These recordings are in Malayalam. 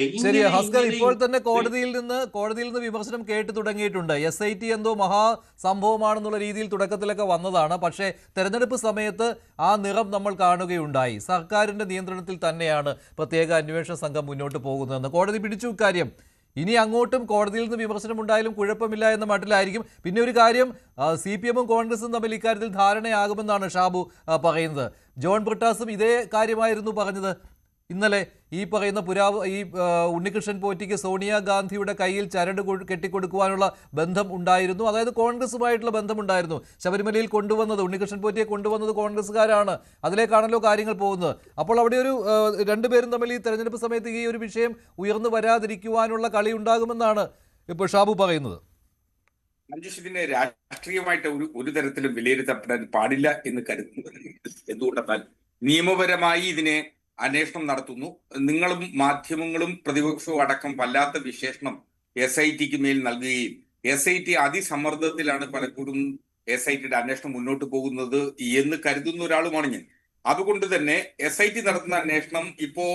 ശരി ഇങ്ങനെ ഹസ്കർ, ഇങ്ങനെ ഇപ്പോൾ തന്നെ കോടതിയിൽ നിന്ന് വിമർശനം കേട്ട് തുടങ്ങിയിട്ടുണ്ട്. SIT എന്തോ മഹാസംഭവമാണെന്നുള്ള രീതിയിൽ തുടക്കത്തിലൊക്കെ വന്നതാണ്. പക്ഷേ തെരഞ്ഞെടുപ്പ് സമയത്ത് ആ നിറം നമ്മൾ കാണുകയുണ്ടായി. സർക്കാരിന്റെ നിയന്ത്രണത്തിൽ തന്നെയാണ് പ്രത്യേക അന്വേഷണ സംഘം മുന്നോട്ട് പോകുന്നതെന്ന് കോടതി പിടിച്ചു ഇക്കാര്യം. ഇനി അങ്ങോട്ടും കോടതിയിൽ നിന്ന് വിമർശനം ഉണ്ടായാലും കുഴപ്പമില്ല എന്ന മട്ടിലായിരിക്കും. പിന്നെ ഒരു കാര്യം, CPM-ഉം കോൺഗ്രസും തമ്മിൽ ഇക്കാര്യത്തിൽ ധാരണയാകുമെന്നാണ് ഷാബു പറയുന്നത്. ജോൺ ബ്രിട്ടാസും ഇതേ കാര്യമായിരുന്നു പറഞ്ഞത്. ഇന്നലെ ഈ പറയുന്ന ഉണ്ണികൃഷ്ണൻ പോറ്റിക്ക് സോണിയാഗാന്ധിയുടെ കയ്യിൽ ചരട് കെട്ടിക്കൊടുക്കുവാനുള്ള ബന്ധം ഉണ്ടായിരുന്നു, അതായത് കോൺഗ്രസുമായിട്ടുള്ള ബന്ധമുണ്ടായിരുന്നു. ശബരിമലയിൽ കൊണ്ടുവന്നത്, ഉണ്ണികൃഷ്ണൻ പോറ്റിയെ കൊണ്ടുവന്നത് കോൺഗ്രസ്സുകാരാണ്. അതിലേക്കാണല്ലോ കാര്യങ്ങൾ പോകുന്നത്. അപ്പോൾ അവിടെ ഒരു രണ്ടുപേരും തമ്മിൽ ഈ തെരഞ്ഞെടുപ്പ് സമയത്ത് ഈ ഒരു വിഷയം ഉയർന്നു വരാതിരിക്കുവാനുള്ള കളി ഉണ്ടാകുമെന്നാണ് ഇപ്പോൾ ഷാബു പറയുന്നത്. ഇതിനെ രാഷ്ട്രീയമായിട്ട് ഒരു തരത്തിലും വിലയിരുത്തപ്പെടാൻ പാടില്ല എന്ന് കരുതുന്നത് എന്തുകൊണ്ടെന്നാൽ നിയമപരമായി ഇതിനെ അന്വേഷണം നടത്തുന്നു. നിങ്ങളും മാധ്യമങ്ങളും പ്രതിപക്ഷവും അടക്കം വല്ലാത്ത വിശേഷണം SITക്ക് മേൽ നൽകുകയും SIT അതിസമ്മർദ്ദത്തിലാണ് പലപ്പോഴും SITയുടെ അന്വേഷണം മുന്നോട്ട് പോകുന്നത് എന്ന് കരുതുന്ന ഒരാളുമാണ് ഞാൻ. അതുകൊണ്ട് തന്നെ SIT നടത്തുന്ന അന്വേഷണം ഇപ്പോ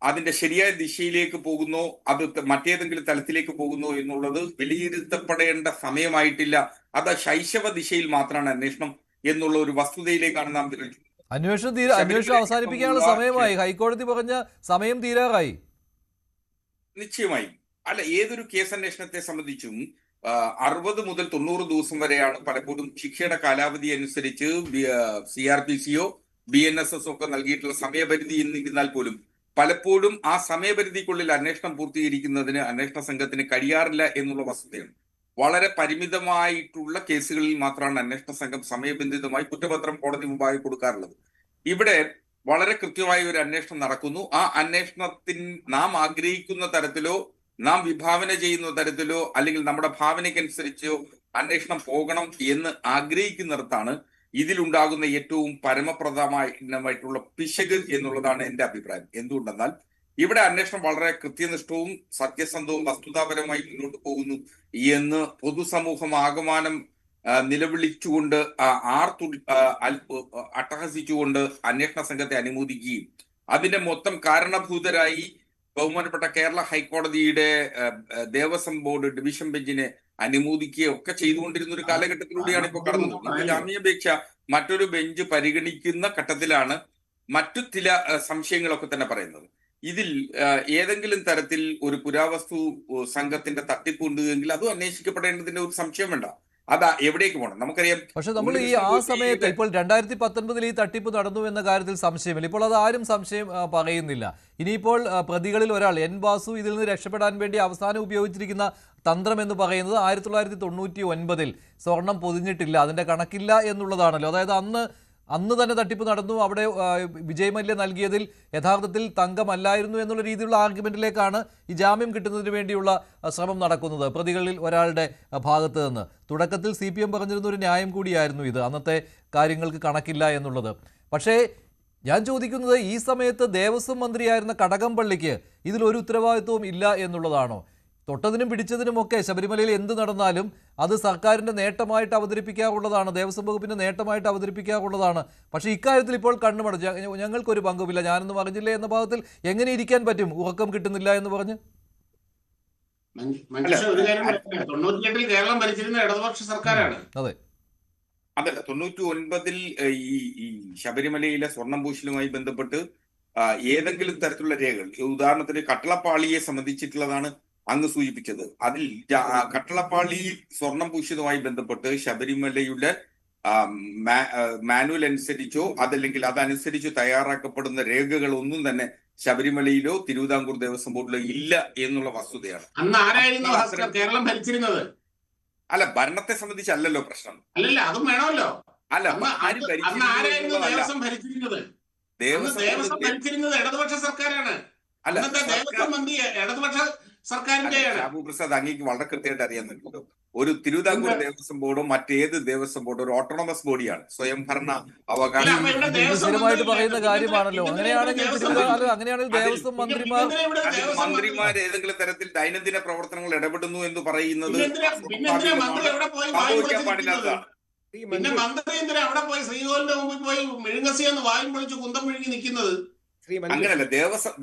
അതിന്റെ ശരിയായ ദിശയിലേക്ക് പോകുന്നോ അത് മറ്റേതെങ്കിലും തലത്തിലേക്ക് പോകുന്നോ എന്നുള്ളത് വിലയിരുത്തപ്പെടേണ്ട സമയമായിട്ടില്ല. അത് ശൈശവ ദിശയിൽ മാത്രമാണ് അന്വേഷണം എന്നുള്ള ഒരു വസ്തുതയിലേക്കാണ് നാം വിരമിക്കുന്നത്. അന്വേഷണം അവസാനിപ്പിക്കാനുള്ള സമയമായി. ഹൈക്കോടതി പറഞ്ഞ സമയം തീരാറായി. നിശ്ചയമായും അല്ല, ഏതൊരു കേസ് അന്വേഷണത്തെ സംബന്ധിച്ചും 60 മുതൽ 90 ദിവസം വരെയാണ് പലപ്പോഴും ശിക്ഷയുടെ കാലാവധി അനുസരിച്ച് CRPCയോ BNSS ഒക്കെ നൽകിയിട്ടുള്ള സമയപരിധി എന്നിരുന്നാൽ പോലും പലപ്പോഴും ആ സമയപരിധിക്കുള്ളിൽ അന്വേഷണം പൂർത്തീകരിക്കുന്നതിന് അന്വേഷണ സംഘത്തിന് കഴിയാറില്ല എന്നുള്ള വസ്തുതയാണ്. വളരെ പരിമിതമായിട്ടുള്ള കേസുകളിൽ മാത്രമാണ് അന്വേഷണ സംഘം സമയബന്ധിതമായി കുറ്റപത്രം കോടതി മുമ്പായി കൊടുക്കാറുള്ളത്. ഇവിടെ വളരെ കൃത്യമായ ഒരു അന്വേഷണം നടക്കുന്നു. ആ അന്വേഷണത്തിൽ നാം ആഗ്രഹിക്കുന്ന തരത്തിലോ നാം വിഭാവന ചെയ്യുന്ന തരത്തിലോ അല്ലെങ്കിൽ നമ്മുടെ ഭാവനയ്ക്കനുസരിച്ചോ അന്വേഷണം പോകണം എന്ന് ആഗ്രഹിക്കുന്നിടത്താണ് ഇതിലുണ്ടാകുന്ന ഏറ്റവും പരമപ്രദമായിട്ടുള്ള പിശക് എന്നുള്ളതാണ് എന്റെ അഭിപ്രായം. എന്തുകൊണ്ടെന്നാൽ ഇവിടെ അന്വേഷണം വളരെ കൃത്യനിഷ്ഠവും സത്യസന്ധവും വസ്തുതാപരമായി മുന്നോട്ട് പോകുന്നു എന്ന് പൊതുസമൂഹം ആകമാനം നിലവിളിച്ചുകൊണ്ട് അട്ടഹസിച്ചുകൊണ്ട് അന്വേഷണ സംഘത്തെ അനുമോദിക്കുകയും അതിന്റെ മൊത്തം കാരണഭൂതരായി ബഹുമാനപ്പെട്ട കേരള ഹൈക്കോടതിയുടെ ദേവസ്വം ബോർഡ് ഡിവിഷൻ ബെഞ്ചിനെ അനുമോദിക്കുകയും ഒക്കെ ചെയ്തുകൊണ്ടിരുന്ന ഒരു കാലഘട്ടത്തിലൂടെയാണ് ഇപ്പോൾ കടന്നത്. ജാമ്യാപേക്ഷ മറ്റൊരു ബെഞ്ച് പരിഗണിക്കുന്ന ഘട്ടത്തിലാണ് മറ്റു ചില സംശയങ്ങളൊക്കെ തന്നെ പറയുന്നത്. ഇതിൽ ഏതെങ്കിലും തരത്തിൽ ഒരു പുരാവസ്തു സംഘത്തിന്റെ തട്ടിപ്പുണ്ട് എങ്കിൽ അതും അന്വേഷിക്കപ്പെടേണ്ടതിന്റെ ഒരു സംശയം വേണ്ട. അതാ എവിടേക്ക് പോകണം നമുക്കറിയാം. പക്ഷെ നമ്മൾ ആ സമയത്ത് ഇപ്പോൾ 2019 ഈ തട്ടിപ്പ് നടന്നു എന്ന കാര്യത്തിൽ സംശയമില്ല. ഇപ്പോൾ അത് ആരും സംശയം പറയുന്നില്ല. ഇനിയിപ്പോൾ പ്രതികളിൽ ഒരാൾ N വാസു ഇതിൽ നിന്ന് രക്ഷപ്പെടാൻ വേണ്ടി അവസാനം ഉപയോഗിച്ചിരിക്കുന്ന തന്ത്രം എന്ന് പറയുന്നത് 1999 സ്വർണം പൊതിഞ്ഞിട്ടില്ല, അതിന്റെ കണക്കില്ല എന്നുള്ളതാണല്ലോ. അതായത് അന്ന് തന്നെ തട്ടിപ്പ് നടന്നു, അവിടെ വിജയ് മല്യ നൽകിയതിൽ യഥാർത്ഥത്തിൽ തങ്കമല്ലായിരുന്നു എന്നുള്ള രീതിയിലുള്ള ആർഗ്യുമെന്റിലേക്കാണ് ഈ ജാമ്യം കിട്ടുന്നതിന് വേണ്ടിയുള്ള ശ്രമം നടക്കുന്നത് പ്രതികളിൽ ഒരാളുടെ ഭാഗത്ത് നിന്ന്. തുടക്കത്തിൽ CPM പറഞ്ഞിരുന്ന ഒരു ന്യായം കൂടിയായിരുന്നു ഇത്, അന്നത്തെ കാര്യങ്ങൾക്ക് കണക്കില്ല എന്നുള്ളത്. പക്ഷേ ഞാൻ ചോദിക്കുന്നത്, ഈ സമയത്ത് ദേവസ്വം മന്ത്രിയായിരുന്ന കടകംപള്ളിക്ക് ഇതിലൊരു ഉത്തരവാദിത്വവും ഇല്ല എന്നുള്ളതാണോ? തൊട്ടതിനും പിടിച്ചതിനുമൊക്കെ ശബരിമലയിൽ എന്ത് നടന്നാലും അത് സർക്കാരിൻ്റെ നേട്ടമായിട്ട് അവതരിപ്പിക്കാറുള്ളതാണ്, ദേവസ്വം വകുപ്പിൻ്റെ നേട്ടമായിട്ട് അവതരിപ്പിക്കാറുള്ളതാണ്. പക്ഷേ ഇക്കാര്യത്തിൽ ഇപ്പോൾ കണ്ണുമടച്ച് ഞങ്ങൾക്കൊരു പങ്കുമില്ല, ഞാനൊന്നും അറിഞ്ഞില്ലേ എന്ന ഭാഗത്തിൽ എങ്ങനെ ഇരിക്കാൻ പറ്റും? ഉറക്കം കിട്ടുന്നില്ല എന്ന് പറഞ്ഞ്. കേരളം ഭരിച്ചിരുന്ന ഇടതുപക്ഷ സർക്കാരാണ്. അതെ, അതല്ല 99 ഈ ശബരിമലയിലെ സ്വർണം പൂശലുമായി ബന്ധപ്പെട്ട് ഏതെങ്കിലും തരത്തിലുള്ള രേഖകൾ, ഉദാഹരണത്തിന് കട്ടളപ്പാളിയെ സംബന്ധിച്ചിട്ടുള്ളതാണ് അങ്ങ് സൂചിപ്പിച്ചത്. അതിൽ കട്ടളപ്പാളി സ്വർണം പൂശിയതുമായി ബന്ധപ്പെട്ട് ശബരിമലയുടെ മാനുവൽ അനുസരിച്ചോ അതല്ലെങ്കിൽ അതനുസരിച്ച് തയ്യാറാക്കപ്പെടുന്ന രേഖകൾ ഒന്നും തന്നെ ശബരിമലയിലോ തിരുവിതാംകൂർ ദേവസ്വം ബോർഡിലോ ഇല്ല എന്നുള്ള വസ്തുതയാണ്. അന്ന് ആരായിരുന്നു കേരളം ഭരിച്ചിരുന്നത്? അല്ല, ഭരണത്തെ സംബന്ധിച്ചല്ലല്ലോ പ്രശ്നം. അല്ലല്ല, അതും വേണമല്ലോ. അല്ല, ദേവസ്വം ഭരിച്ചിരുന്നത് ഇടതുപക്ഷ സർക്കാരാണ്. അല്ല, ദേവസ്വം മന്ത്രി ഇടതുപക്ഷ സർക്കാരിന്റെയാണ്. ഷാബു പ്രസാദ് അങ്ങേക്ക് വളരെ കൃത്യമായിട്ട് അറിയാൻ പറ്റുമല്ലോ. ഒരു തിരുവിതാംകൂർ ദേവസ്വം ബോർഡോ മറ്റേത് ദേവസ്വം ബോർഡോ ഒരു ഓട്ടോണമസ് ബോഡിയാണ്, സ്വയംഭരണ അവകാശം പറയുന്ന കാര്യമാണല്ലോ. അങ്ങനെയാണെങ്കിൽ ദേവസ്വം മന്ത്രിമാർ ഏതെങ്കിലും തരത്തിൽ ദൈനംദിന പ്രവർത്തനങ്ങൾ ഇടപെടുന്നു എന്ന് പറയുന്നത് പാടില്ലാത്തതാണ്. പിന്നെ മന്ത്രി എന്തിനാ അവിടെ പോയി ശ്രീകോവിലിന്റെ മുമ്പിൽ പോയി മെഴുങ്ങസി എന്ന് വായും പൊളിച്ച് കുന്തം മെഴുകി നിൽക്കുന്നത്? ശ്രീ മഞ്ജു. അങ്ങനെയല്ല,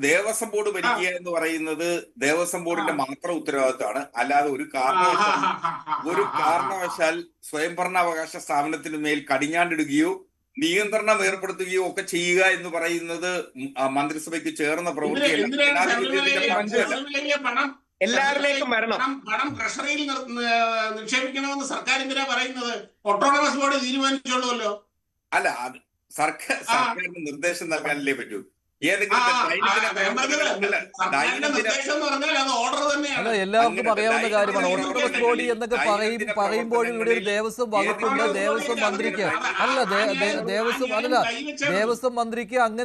ദേവസ്വം ബോർഡ് ഭരിക്കുക എന്ന് പറയുന്നത് ദേവസ്വം ബോർഡിന്റെ മാത്രം ഉത്തരവാദിത്തമാണ്. അല്ലാതെ ഒരു കാരണവശാൽ സ്വയംഭരണാവകാശ സ്ഥാപനത്തിന് മേൽ കടിഞ്ഞാണ്ടിടുകയോ നിയന്ത്രണം ഏർപ്പെടുത്തുകയോ ഒക്കെ ചെയ്യുക എന്ന് പറയുന്നത് മന്ത്രിസഭയ്ക്ക് ചേർന്ന പ്രവൃത്തിയല്ല. എല്ലാവരിലേക്കും വരണം. പണം ട്രഷറിയിൽ നിക്ഷേപിക്കണമെന്ന് സർക്കാർ എന്തിനാ പറയുന്നത്? ഓട്ടോണമസ് ബോർഡ് തീരുമാനിച്ചോളൂല്ലോ. അല്ല, അത് സർക്കാരിന് നിർദ്ദേശം നൽകാനല്ലേ പറ്റൂ. ഏതെങ്കിലും അല്ല, എല്ലാവർക്കും അറിയാവുന്ന കാര്യമാണ്. ഓട്ടോണമസ് ബോഡി എന്നൊക്കെ പറയുമ്പോഴും ഇവിടെ ഒരു ദേവസ്വം വകുപ്പുണ്ട്. ദേവസ്വം മന്ത്രിക്ക് ദേവസ്വം മന്ത്രിക്ക് അങ്ങനെ